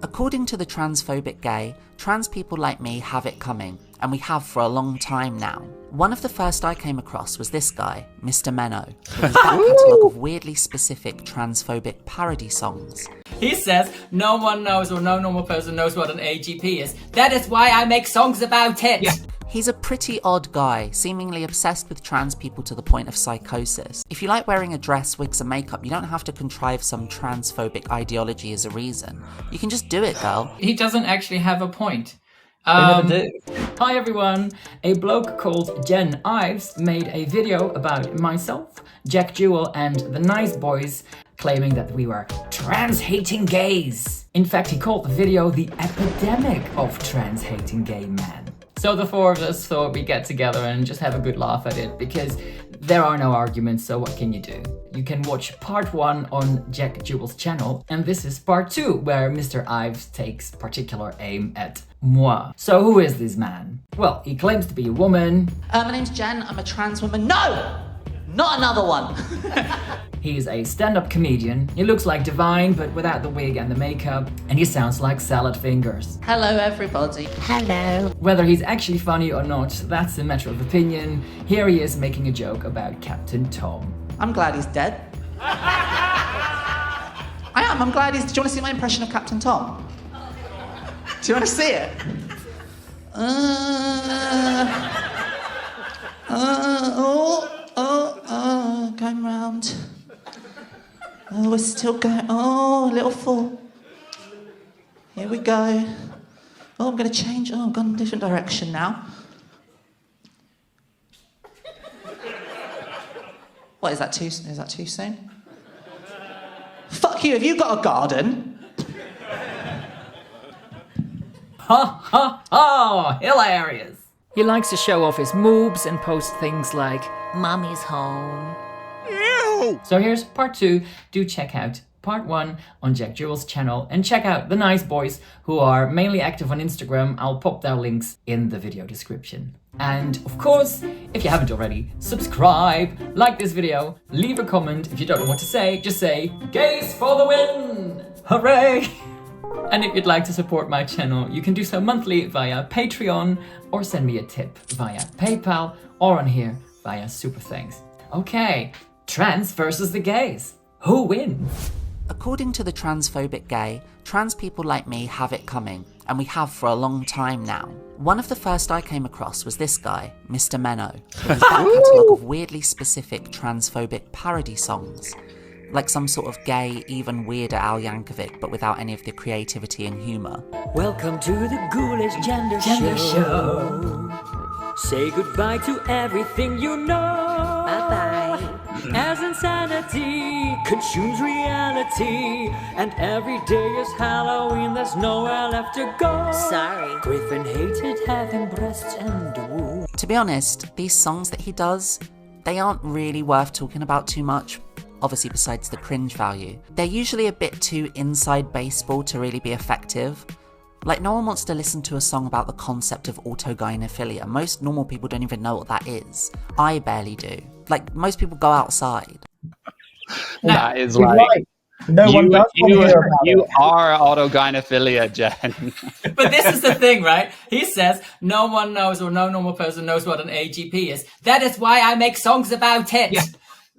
According to the transphobic gay, trans people like me have it coming, and we have for a long time now. One of the first I came across was this guy, Mr. Menno, with his back catalogue of weirdly specific transphobic parody songs. He says, no one knows or no normal person knows what an AGP is. That is why I make songs about it. Yeah. He's a pretty odd guy, seemingly obsessed with trans people to the point of psychosis. If you like wearing a dress, wigs and makeup, you don't have to contrive some transphobic ideology as a reason. You can just do it, girl. He doesn't actually have a point. They never do. Hi everyone, a bloke called Jen Ives made a video about myself, Jack Jewell and the Nice Boys, claiming that we were trans-hating gays. In fact, he called the video the epidemic of trans-hating gay men. So the four of us thought we'd get together and just have a good laugh at it, because there are no arguments, so what can you do? You can watch part 1 on Jack Jewell's channel, and this is part 2, where Mr. Ives takes particular aim at moi. So who is this man? Well, he claims to be a woman. My name's Jen, I'm a trans woman. No! Not another one! He's a stand-up comedian. He looks like Divine, but without the wig and the makeup, and he sounds like Salad Fingers. Hello, everybody. Hello. Whether he's actually funny or not, that's a matter of opinion. Here he is making a joke about Captain Tom. I'm glad he's dead. I'm glad he's... Do you want to see my impression of Captain Tom? Do you want to see it? Going round. Oh, we're still going. Oh, a little fall. Here we go. Oh, I'm going to change. Oh, I've gone in a different direction now. What, is that too soon? Fuck you, have you got a garden? Ha ha ha! Hilarious! He likes to show off his moves and post things like, Mommy's home. Ew! So here's part 2. Do check out part 1 on Jack Jewell's channel, and check out the Nice Boys, who are mainly active on Instagram. I'll pop their links in the video description. And of course, if you haven't already, subscribe, like this video, leave a comment. If you don't know what to say, just say, gays for the win! Hooray! And if you'd like to support my channel, you can do so monthly via Patreon, or send me a tip via PayPal, or on here via Super Thanks. Okay, trans versus the gays. Who wins? According to the transphobic gay, trans people like me have it coming, and we have for a long time now. One of the first I came across was this guy, Mr. Menno, with his back catalogue of weirdly specific transphobic parody songs. Like some sort of gay, even weirder Al Yankovic, but without any of the creativity and humour. Welcome to the Ghoulish Gender Show. Say goodbye to everything you know. Bye-bye. As insanity consumes reality, and every day is Halloween, there's nowhere left to go. Sorry. Griffin hated having breasts and wool. To be honest, these songs that he does, they aren't really worth talking about too much. Obviously, besides the cringe value. They're usually a bit too inside baseball to really be effective. Like, no one wants to listen to a song about the concept of autogynephilia. Most normal people don't even know what that is. I barely do. Like, most people go outside. That is like... Right. No one does want to hear about you it. are autogynephilia, Jen. But this is the thing, right? He says, no one knows or no normal person knows what an AGP is. That is why I make songs about it. Yeah.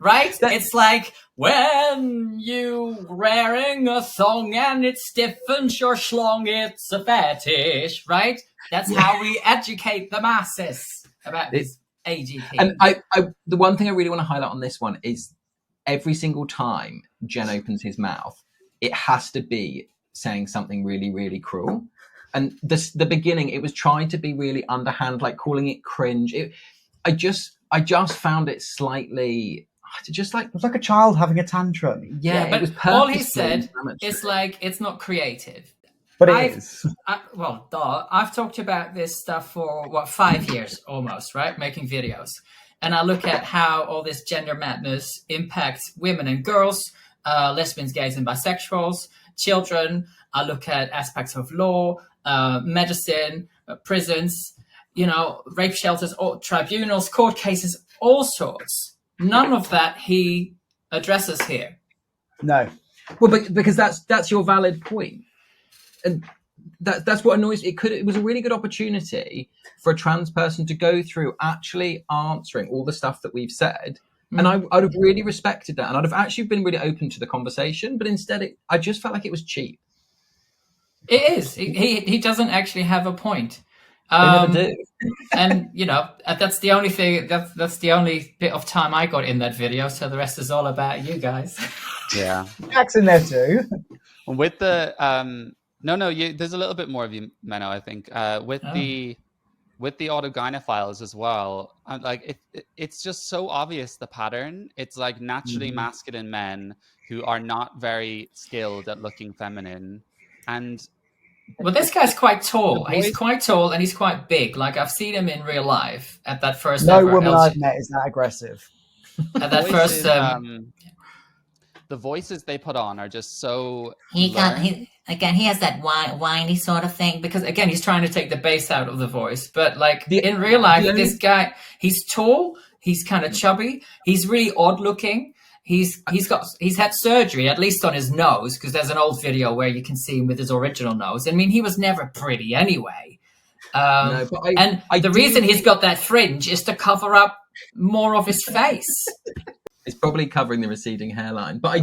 Right? It's like when you wearing a thong and it stiffens your schlong, it's a fetish, right? That's how we educate the masses about this AGP. And I the one thing I really want to highlight on this one is every single time Jen opens his mouth, it has to be saying something really, really cruel. And the beginning, it was trying to be really underhand, like calling it cringe. I just found it slightly... Just like It was like a child having a tantrum. Yeah, but it was all he said is like, it's not creative. But it is. I've talked about this stuff for, 5 years almost, right? Making videos. And I look at how all this gender madness impacts women and girls, lesbians, gays and bisexuals, children. I look at aspects of law, medicine, prisons, rape shelters, tribunals, court cases, all sorts. None of that he addresses here. No. Well, because that's your valid point. and that's what annoys me. It was a really good opportunity for a trans person to go through actually answering all the stuff that we've said. And I'd have really respected that, and I'd have actually been really open to the conversation. But instead, I just felt like it was cheap. It is. He doesn't actually have a point. They never do. And that's the only thing. That's the only bit of time I got in that video. So the rest is all about you guys. Yeah. Jack's in there too. With the there's a little bit more of you, Menno, I think. With the autogynephiles as well, it's just so obvious, the pattern. It's like naturally masculine men who are not very skilled at looking feminine. And well, this guy's quite tall. He's quite tall and he's quite big. Like, I've seen him in real life at that first. No woman I've met is that aggressive. At that first, the voices they put on are just so. He has that whiny sort of thing, because again, he's trying to take the bass out of the voice. But like in real life, this guy, he's tall, he's kind of chubby, he's really odd looking. He's had surgery, at least on his nose, because there's an old video where you can see him with his original nose. I mean, he was never pretty anyway. The reason he's got that fringe is to cover up more of his face. It's probably covering the receding hairline. But I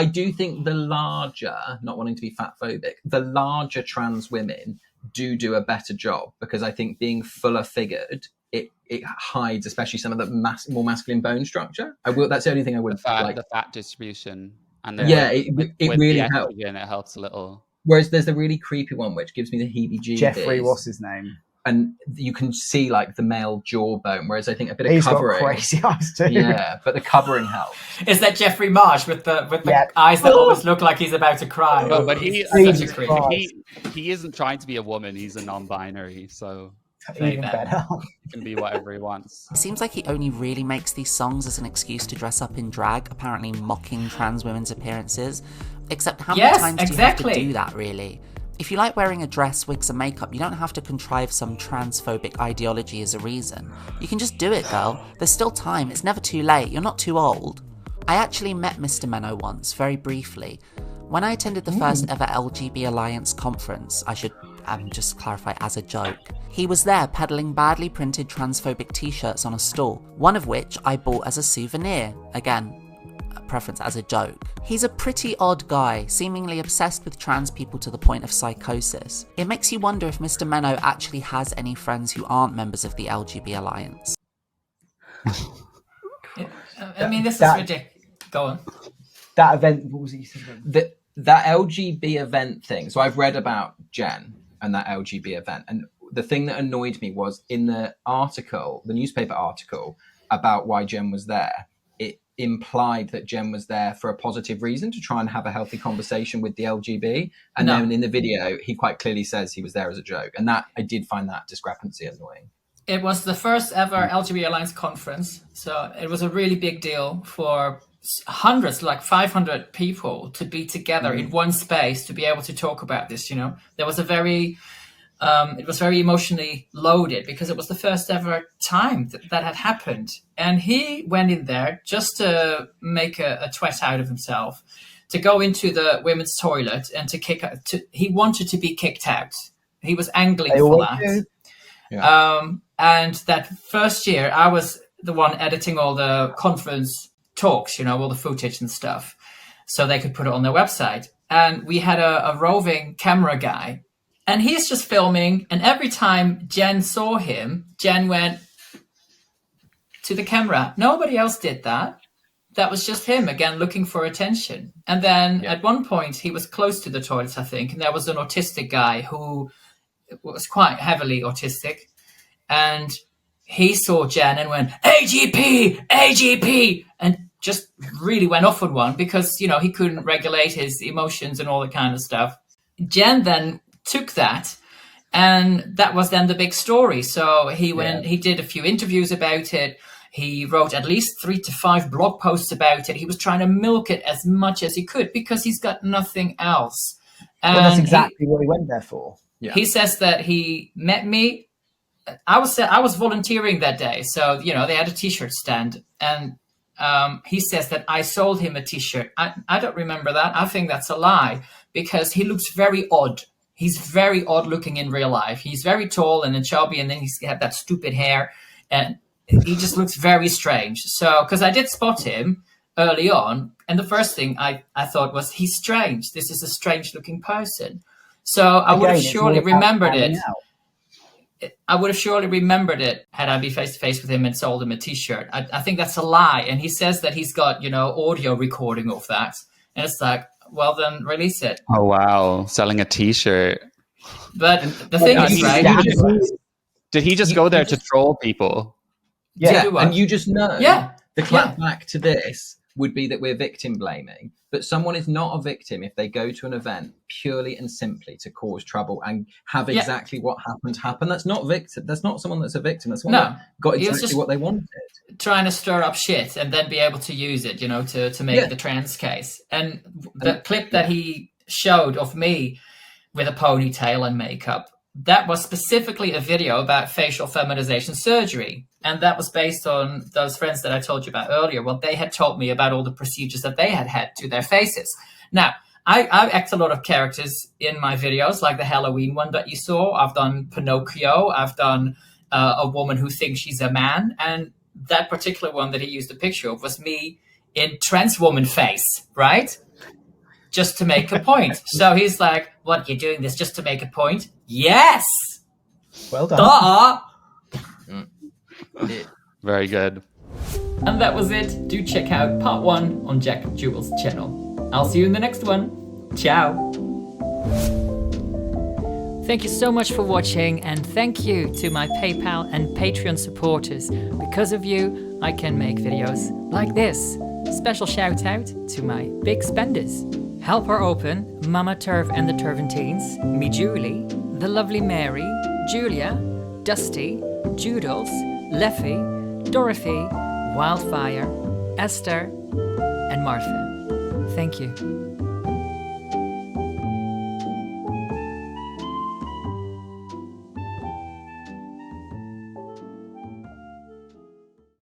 do think the larger, not wanting to be fat phobic, the larger trans women do a better job, because I think being fuller figured, it hides especially some of the more masculine bone structure. That's the only thing I would like. The fat distribution. And it really helps. It helps a little. Whereas there's the really creepy one, which gives me the heebie-jeebies. Jeffrey, what's his name? And you can see like the male jawbone, whereas I think a bit of He's covering. Got crazy eyes too. Yeah, but the covering helps. Is that Jeffrey Marsh with the eyes that always look like he's about to cry? No, but he isn't trying to be a woman. He's a non-binary, so even better. He can be whatever he wants. It seems like he only really makes these songs as an excuse to dress up in drag, apparently mocking trans women's appearances. Except how many times do you have to do that, really? If you like wearing a dress, wigs and makeup, you don't have to contrive some transphobic ideology as a reason. You can just do it, girl. There's still time. It's never too late. You're not too old. I actually met Mr. Menno once, very briefly. When I attended the first ever LGB Alliance conference, I should just clarify, as a joke, he was there peddling badly printed transphobic t-shirts on a stall, one of which I bought as a souvenir. Again, a preference as a joke. He's a pretty odd guy, seemingly obsessed with trans people to the point of psychosis. It makes you wonder if Mr. Menno actually has any friends who aren't members of the LGB Alliance. I mean, this is ridiculous. Go on. That event, what was it you said? That LGB event thing. So I've read about Jen and that LGB event. And the thing that annoyed me was in the article, the newspaper article about why Jen was there, it implied that Jen was there for a positive reason, to try and have a healthy conversation with the LGB. And then in the video, he quite clearly says he was there as a joke. And that, I did find that discrepancy annoying. It was the first ever LGBT Alliance conference. So it was a really big deal for hundreds, like 500 people to be together in one space to be able to talk about this. There was it was very emotionally loaded, because it was the first ever time that had happened. And he went in there just to make a twat out of himself, to go into the women's toilet and he wanted to be kicked out. He was angling for that. Yeah. And that first year, I was the one editing all the conference talks, all the footage and stuff, so they could put it on their website. And we had a roving camera guy, and he's just filming. And every time Jen saw him, Jen went to the camera. Nobody else did that. That was just him, again, looking for attention. And then at one point, he was close to the toilets, I think, and there was an autistic guy who was quite heavily autistic. And he saw Jen and went, AGP, AGP, and just really went off on one, because, he couldn't regulate his emotions and all that kind of stuff. Jen then took that, and that was then the big story. So he did a few interviews about it. He wrote at least 3 to 5 blog posts about it. He was trying to milk it as much as he could, because he's got nothing else. And that's exactly what he went there for. Yeah. He says that he met me. I was volunteering that day. So, they had a t-shirt stand, and he says that I sold him a t-shirt. I don't remember that. I think that's a lie, because he looks very odd. He's very odd looking in real life. He's very tall and chubby, and then he's got that stupid hair, and he just looks very strange. So, because I did spot him early on, and the first thing I thought was, he's strange. This is a strange looking person. So I would have surely remembered it. I would have surely remembered it had I been face to face with him and sold him a T-shirt. I think that's a lie. And he says that he's got, audio recording of that. And it's like, well, then release it. Oh, wow. Selling a T-shirt. But the thing is, right? Did he just go there to troll people? Yeah, and you just know the clap Yeah. back to this would be that we're victim blaming. But someone is not a victim if they go to an event purely and simply to cause trouble and have exactly what happened happen. That's not victim. That's not someone that's a victim. That's someone that got exactly what they wanted. Trying to stir up shit and then be able to use it, to make the trans case. And the clip that he showed of me with a ponytail and makeup, that was specifically a video about facial feminization surgery. And that was based on those friends that I told you about earlier. Well, they had told me about all the procedures that they had to their faces. Now, I act a lot of characters in my videos, like the Halloween one that you saw. I've done Pinocchio. I've done a woman who thinks she's a man. And that particular one that he used a picture of was me in trans woman face, right? Just to make a point. So he's like, what, you're doing this just to make a point? Yes! Well done. Duh! Very good. And that was it. Do check out part 1 on Jack Jewell's channel. I'll see you in the next one. Ciao! Thank you so much for watching, and thank you to my PayPal and Patreon supporters. Because of you, I can make videos like this. Special shout out to my big spenders. Helper Open, Mama Turv and the Turventines, me Julie, the lovely Mary, Julia, Dusty, Judals, Leffy, Dorothy, Wildfire, Esther, and Martha. Thank you.